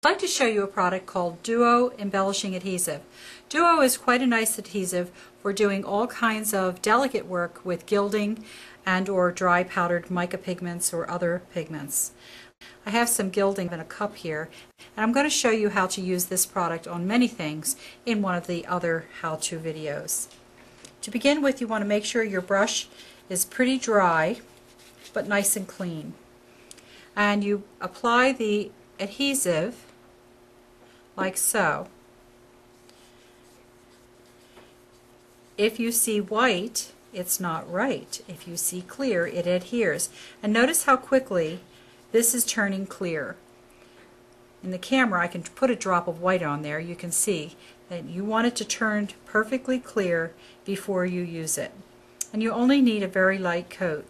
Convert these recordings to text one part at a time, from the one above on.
I'd like to show you a product called Duo Embellishing Adhesive. Duo is quite a nice adhesive for doing all kinds of delicate work with gilding and or dry powdered mica pigments or other pigments. I have some gilding in a cup here, and I'm going to show you how to use this product on many things in one of the other how-to videos. To begin with, you want to make sure your brush is pretty dry but nice and clean. And you apply the adhesive like so. If you see white, it's not right. If you see clear, it adheres. And notice how quickly this is turning clear. In the camera, I can put a drop of white on there. You can see that you want it to turn perfectly clear before you use it. And you only need a very light coat.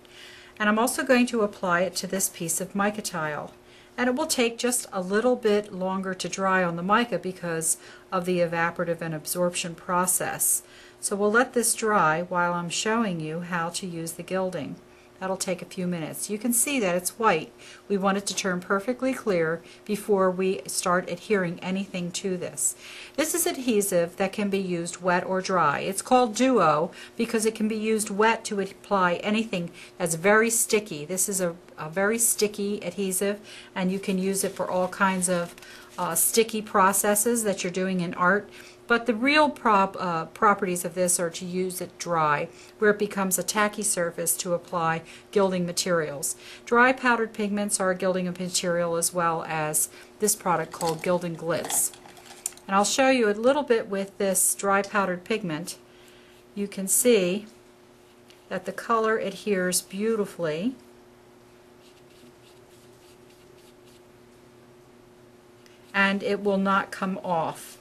And I'm also going to apply it to this piece of mica tile. And it will take just a little bit longer to dry on the mica because of the evaporative and absorption process. So we'll let this dry while I'm showing you how to use the gilding. That'll take a few minutes. You can see that it's white. We want it to turn perfectly clear before we start adhering anything to this. This is adhesive that can be used wet or dry. It's called Duo because it can be used wet to apply anything that's very sticky. This is a very sticky adhesive, and you can use it for all kinds of sticky processes that you're doing in art. But the real properties of this are to use it dry, where it becomes a tacky surface to apply gilding materials. Dry powdered pigments are a gilding material, as well as this product called Gilding Glitz. And I'll show you a little bit with this dry powdered pigment. You can see that the color adheres beautifully. And it will not come off.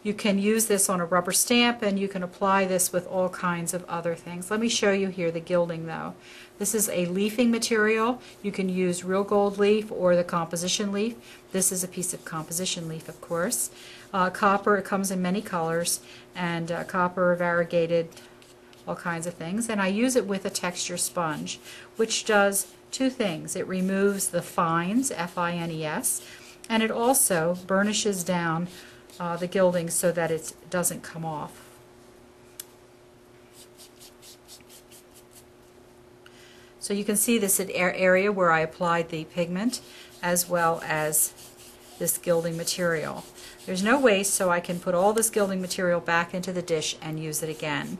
You can use this on a rubber stamp, and you can apply this with all kinds of other things. Let me show you here the gilding though. This is a leafing material. You can use real gold leaf or the composition leaf. This is a piece of composition leaf, of course. Copper, it comes in many colors, and copper, variegated, all kinds of things. And I use it with a texture sponge, which does two things. It removes the fines, F-I-N-E-S, and it also burnishes down the gilding so that it doesn't come off. So you can see this area where I applied the pigment as well as this gilding material. There's no waste, so I can put all this gilding material back into the dish and use it again.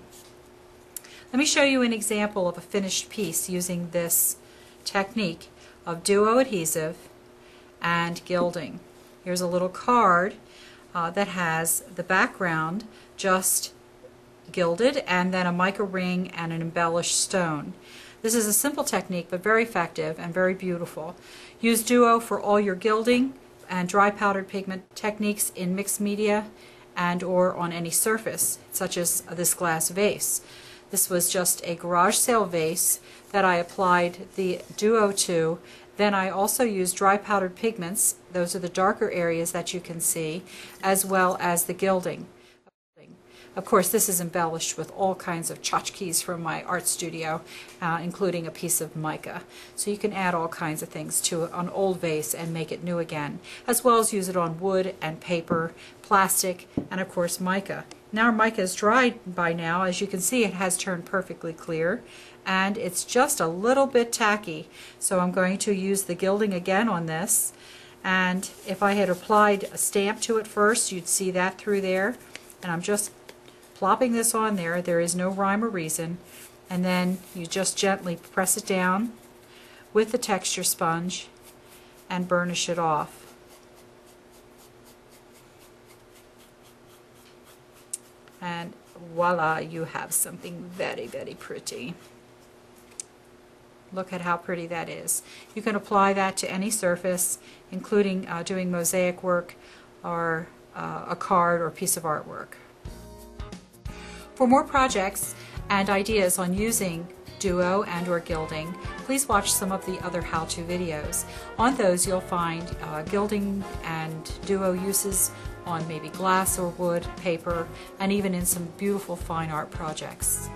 Let me show you an example of a finished piece using this technique of Duo adhesive and gilding. Here's a little card that has the background just gilded, and then a mica ring and an embellished stone. This is a simple technique but very effective and very beautiful. Use Duo for all your gilding and dry powdered pigment techniques in mixed media and or on any surface, such as this glass vase. This was just a garage sale vase that I applied the Duo to. Then I also used dry powdered pigments, those are the darker areas that you can see, as well as the gilding. Of course, this is embellished with all kinds of tchotchkes from my art studio, including a piece of mica. So you can add all kinds of things to an old vase and make it new again, as well as use it on wood and paper, plastic, and of course mica. Now our mica is dried by now. As you can see, it has turned perfectly clear, and it's just a little bit tacky. So I'm going to use the gilding again on this, and if I had applied a stamp to it first, you'd see that through there, and I'm just plopping this on there. There is no rhyme or reason, and then you just gently press it down with the texture sponge and burnish it off. And voila, you have something very, very pretty. Look at how pretty that is. You can apply that to any surface, including doing mosaic work or a card or piece of artwork. For more projects and ideas on using Duo and or gilding, please watch some of the other how-to videos. On those you'll find gilding and Duo uses on maybe glass or wood, paper, and even in some beautiful fine art projects.